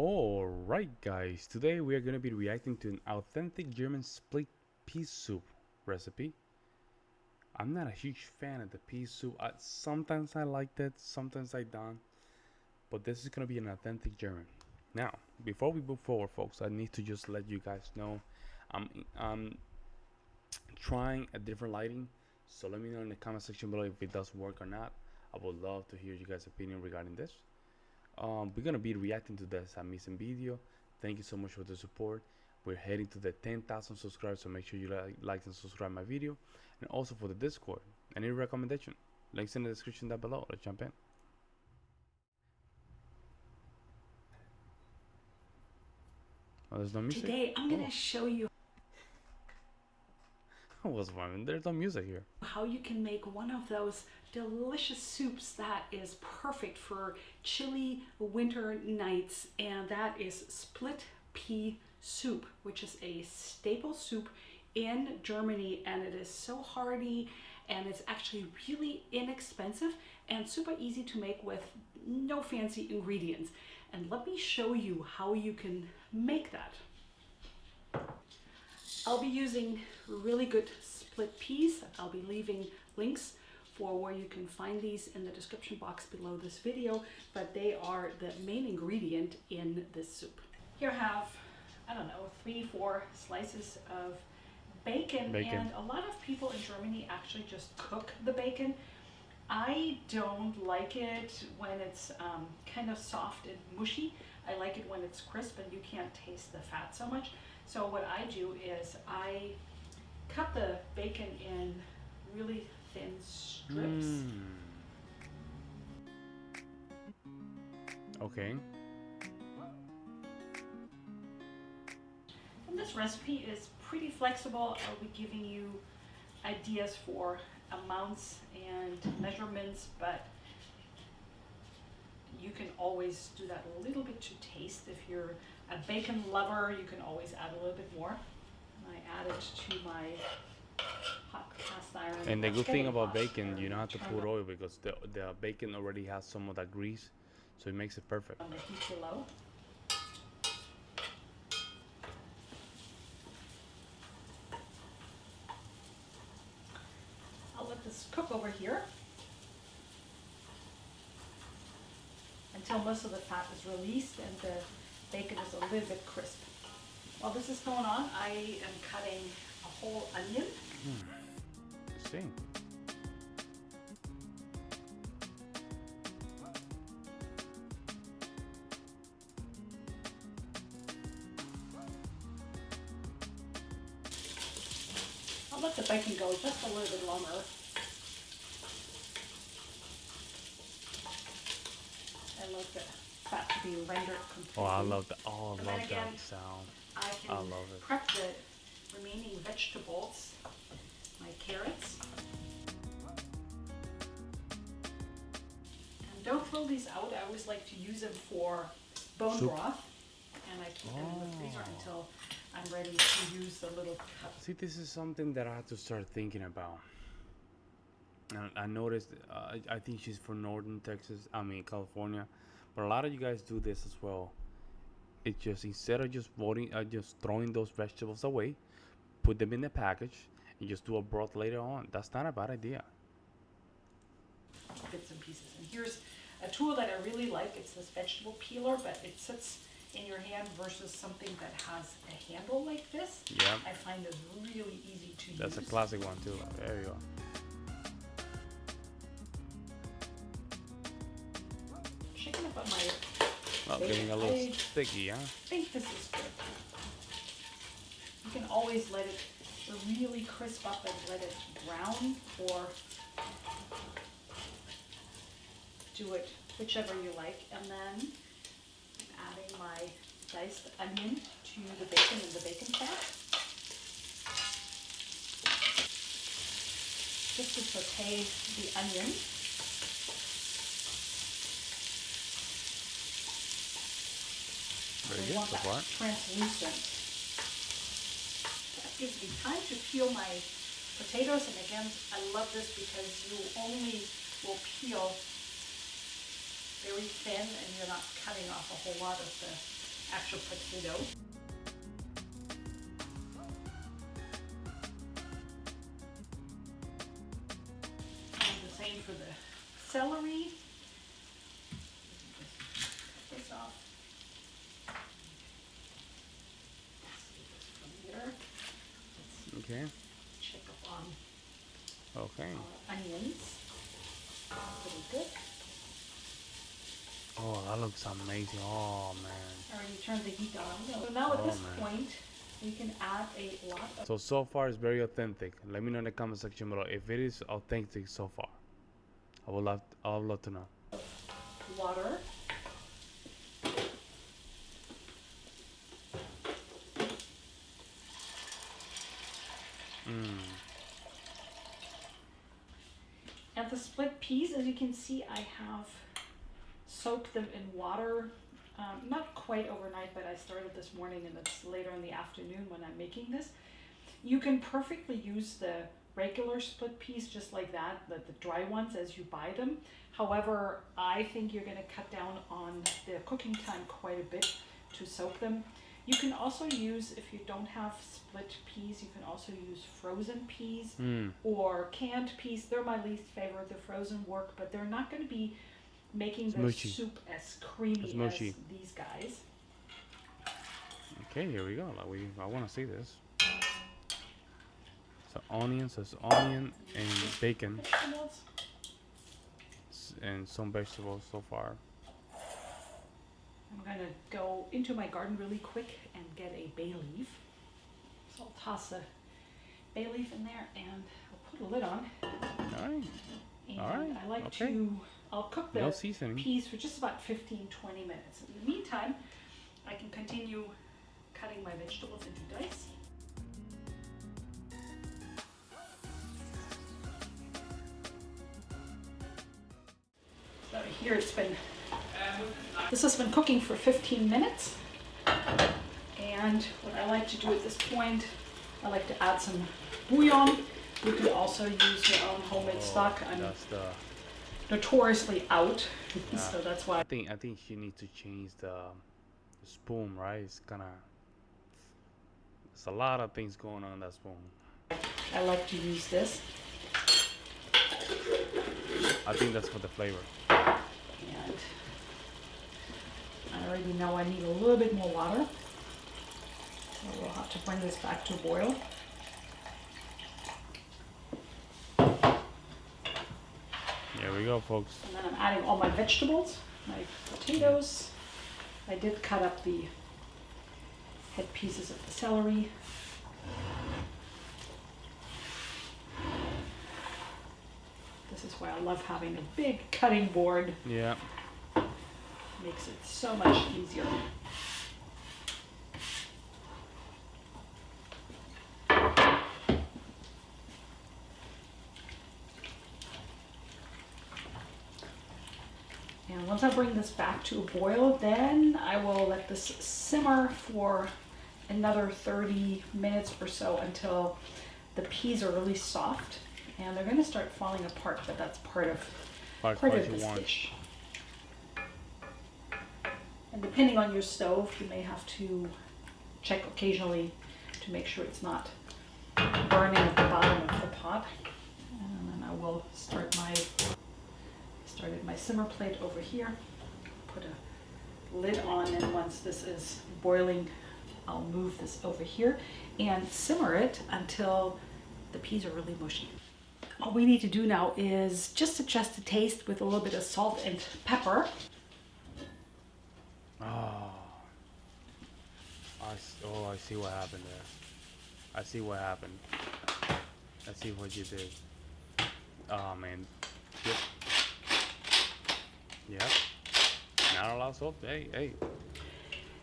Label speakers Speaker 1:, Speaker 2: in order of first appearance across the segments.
Speaker 1: Alright guys, today we are going to be reacting to an authentic German split pea soup recipe. I'm not a huge fan of the pea soup. Sometimes I like that, sometimes I don't. But this is going to be an authentic German. Now, before we move forward folks, I need to just let you guys know I'm trying a different lighting. So let me know in the comment section below if it does work or not. I would love to hear you guys' opinion regarding this. We're gonna be reacting to this amazing video. Thank you so much for the support. We're heading to the 10,000 subscribers, so make sure you like and subscribe my video, and also for the Discord. Any recommendation? Links in the description down below. Let's jump in. Oh, there's no music.
Speaker 2: Today I'm going to show you
Speaker 1: I was wondering, there's no music here.
Speaker 2: how you can make one of those delicious soups that is perfect for chilly winter nights, and that is split pea soup, which is a staple soup in Germany, and it is so hearty and it's actually really inexpensive and super easy to make with no fancy ingredients. And let me show you how you can make that. I'll be using really good split peas. I'll be leaving links for where you can find these in the description box below this video, but they are the main ingredient in this soup. Here I have, I don't know, 3-4 slices of bacon, and a lot of people in Germany actually just cook the bacon. I don't like it when it's kind of soft and mushy. I like it when it's crisp and you can't taste the fat so much. So what I do is I cut the bacon in really thin strips.
Speaker 1: Okay.
Speaker 2: And this recipe is pretty flexible. I'll be giving you ideas for amounts and measurements, but you can always do that a little bit to taste. If you're a bacon lover, you can always add a little bit more. And I add it to my hot cast iron.
Speaker 1: And the good thing about bacon, you don't have to put oil because the bacon already has some of that grease, so it makes it perfect.
Speaker 2: On the heat below. I'll let this cook over here until most of the fat is released and the bacon is a little bit crisp. While this is going on, I am cutting a whole onion.
Speaker 1: Let's see.
Speaker 2: I'll let the bacon go just a little bit longer. I like the fat to be rendered completely.
Speaker 1: Oh, I love that. Oh, I love
Speaker 2: again,
Speaker 1: that sound.
Speaker 2: I can
Speaker 1: love it.
Speaker 2: prep the remaining vegetables, my carrots. And don't throw these out. I always like to use them for bone
Speaker 1: Soup.
Speaker 2: broth. And I keep them in the freezer until I'm ready to use the little cup.
Speaker 1: See, this is something that I have to start thinking about. And I noticed, I think she's from northern Texas, California. But a lot of you guys do this as well. It's just, instead of just just throwing those vegetables away, put them in the package and just do a broth later on. That's not a bad idea.
Speaker 2: Bits and pieces. And here's a tool that I really like. It's this vegetable peeler, but it sits in your hand versus something that has a handle like this.
Speaker 1: Yeah.
Speaker 2: I find it really easy to use.
Speaker 1: That's a classic one too. There you go.
Speaker 2: Shaking up on my
Speaker 1: Getting a little sticky, huh?
Speaker 2: I think this is good. You can always let it really crisp up and let it brown, or do it whichever you like. And then I'm adding my diced onion to the bacon and the bacon fat. Just to saute the onion.
Speaker 1: Very
Speaker 2: We
Speaker 1: good
Speaker 2: want
Speaker 1: so
Speaker 2: that
Speaker 1: far.
Speaker 2: translucent. That gives me time to peel my potatoes, and again, I love this because you only will peel very thin and you're not cutting off a whole lot of the actual potato. And the same for the celery. Cut this off. From here.
Speaker 1: Okay.
Speaker 2: Check up on
Speaker 1: Okay.
Speaker 2: onions. Pretty good.
Speaker 1: Oh, that looks amazing. Oh man.
Speaker 2: I already turned the heat on. So now at
Speaker 1: Oh,
Speaker 2: this
Speaker 1: man.
Speaker 2: point, we can add a lot of
Speaker 1: So far it's very authentic. Let me know in the comment section below if it is authentic so far. I would love to know.
Speaker 2: water. And the split peas, as you can see, I have soaked them in water. Not quite overnight, but I started this morning and it's later in the afternoon when I'm making this. You can perfectly use the regular split peas just like that, the dry ones as you buy them. However, I think you're going to cut down on the cooking time quite a bit to soak them. You can also use, if you don't have split peas, you can also use frozen peas or canned peas. They're my least favorite. The frozen work, but they're not going to be making the soup as creamy as these guys.
Speaker 1: Okay, here we go. I want to see this. So onions, there's onion and bacon and some vegetables so far.
Speaker 2: I'm gonna go into my garden really quick and get a bay leaf. So I'll toss a bay leaf in there and I'll put a lid on.
Speaker 1: Alright.
Speaker 2: And
Speaker 1: Alright.
Speaker 2: I like I'll cook the peas for just about 15-20 minutes. In the meantime, I can continue cutting my vegetables into dice. So here it's been, this has been cooking for 15 minutes. And what I like to do at this point, I like to add some bouillon. You can also use your own homemade stock. I'm notoriously out, so that's why.
Speaker 1: I think she needs to change the spoon, right? It's kind of, there's a lot of things going on in that spoon.
Speaker 2: I like to use this.
Speaker 1: I think that's for the flavor.
Speaker 2: And I already know I need a little bit more water, so we'll have to bring this back to a boil.
Speaker 1: Here we go, folks.
Speaker 2: And then I'm adding all my vegetables, my potatoes. I did cut up the head pieces of the celery. This is why I love having a big cutting board.
Speaker 1: Yeah.
Speaker 2: Makes it so much easier. And once I bring this back to a boil, then I will let this simmer for another 30 minutes or so until the peas are really soft. And they're going to start falling apart, but that's part of this dish. And depending on your stove, you may have to check occasionally to make sure it's not burning at the bottom of the pot. And then I will started my simmer plate over here. Put a lid on, and once this is boiling, I'll move this over here and simmer it until the peas are really mushy. All we need to do now is just adjust the taste with a little bit of salt and pepper.
Speaker 1: Oh, I see what happened there. I see what happened. I see what you did. Oh man. Yep. Yep. Not a lot of salt. Hey.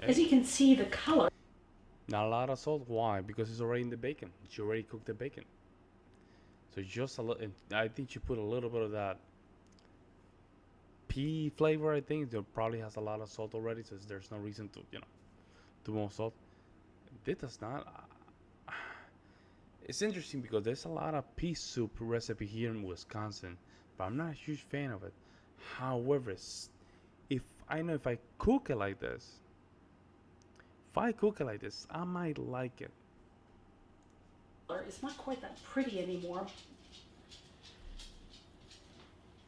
Speaker 2: As you can see, the color.
Speaker 1: Not a lot of salt. Why? Because it's already in the bacon. She already cooked the bacon. So just a little. I think you put a little bit of that pea flavor. I think it probably has a lot of salt already, so there's no reason to do more salt. This does not. It's interesting because there's a lot of pea soup recipe here in Wisconsin, but I'm not a huge fan of it. However, if I cook it like this, if I cook it like this, I might like it.
Speaker 2: It's not quite that pretty anymore.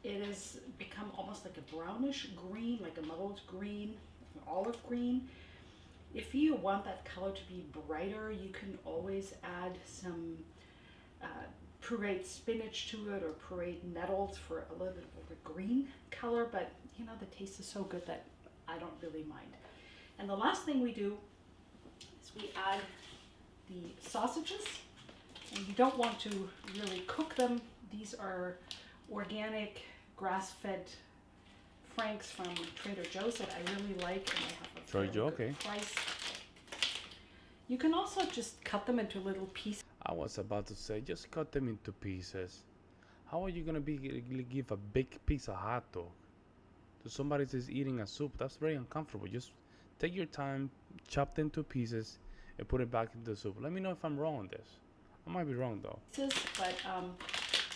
Speaker 2: It has become almost like a brownish green, like a muddled green, an olive green. If you want that color to be brighter, you can always add some uh, pureed spinach to it or pureed nettles for a little bit of a green color, but you know, the taste is so good that I don't really mind. And the last thing we do is we add the sausages, and you don't want to really cook them. These are organic, grass-fed franks from Trader Joe's that I really like, and they have a
Speaker 1: Trader
Speaker 2: very
Speaker 1: Joe,
Speaker 2: good
Speaker 1: okay.
Speaker 2: price. You can also just cut them into little pieces.
Speaker 1: I was about to say, just cut them into pieces. How are you gonna give a big piece of hot dog to somebody that's eating a soup? That's very uncomfortable. Just take your time, chop them into pieces, and put it back into the soup. Let me know if I'm wrong on this. I might be wrong though.
Speaker 2: But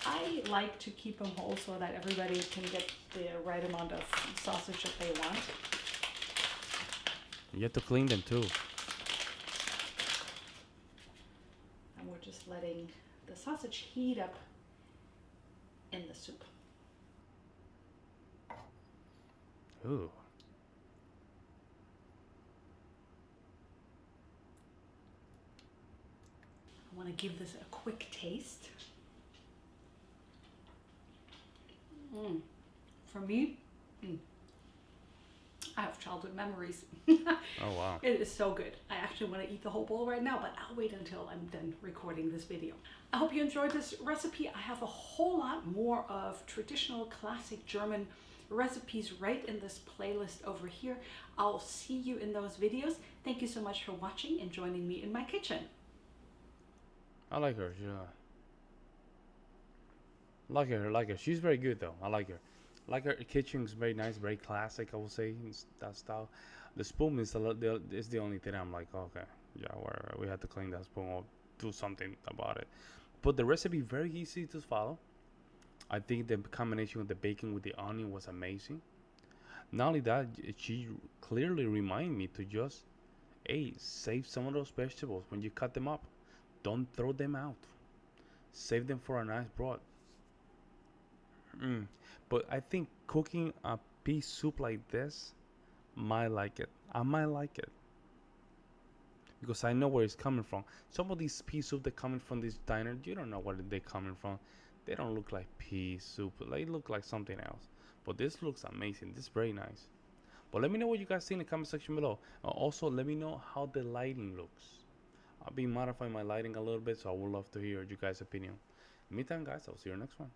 Speaker 2: I like to keep them whole so that everybody can get the right amount of sausage that they want.
Speaker 1: You have to clean them too.
Speaker 2: And we're just letting the sausage heat up in the soup.
Speaker 1: Ooh.
Speaker 2: I want to give this a quick taste. For me, I have childhood memories.
Speaker 1: Oh wow.
Speaker 2: It is so good. I actually want to eat the whole bowl right now, but I'll wait until I'm done recording this video. I hope you enjoyed this recipe. I have a whole lot more of traditional classic German recipes right in this playlist over here. I'll see you in those videos. Thank you so much for watching and joining me in my kitchen.
Speaker 1: I like her. Yeah. Like her. She's very good though. I like her. Like her kitchen is very nice, very classic. I would say in that style. The spoon is the only thing I'm like, okay, yeah, whatever. We had to clean that spoon or do something about it. But the recipe very easy to follow. I think the combination with the bacon with the onion was amazing. Not only that, she clearly reminded me to just, hey, save some of those vegetables when you cut them up. Don't throw them out. Save them for a nice broth. But I think cooking a pea soup like this might like it. I might like it because I know where it's coming from. Some of these pea soup that coming from this diner, you don't know where they're coming from. They don't look like pea soup. They look like something else. But this looks amazing. This is very nice. But let me know what you guys think in the comment section below. Also, let me know how the lighting looks. I'll be modifying my lighting a little bit, so I would love to hear you guys' opinion. In the meantime, guys, I'll see you next one.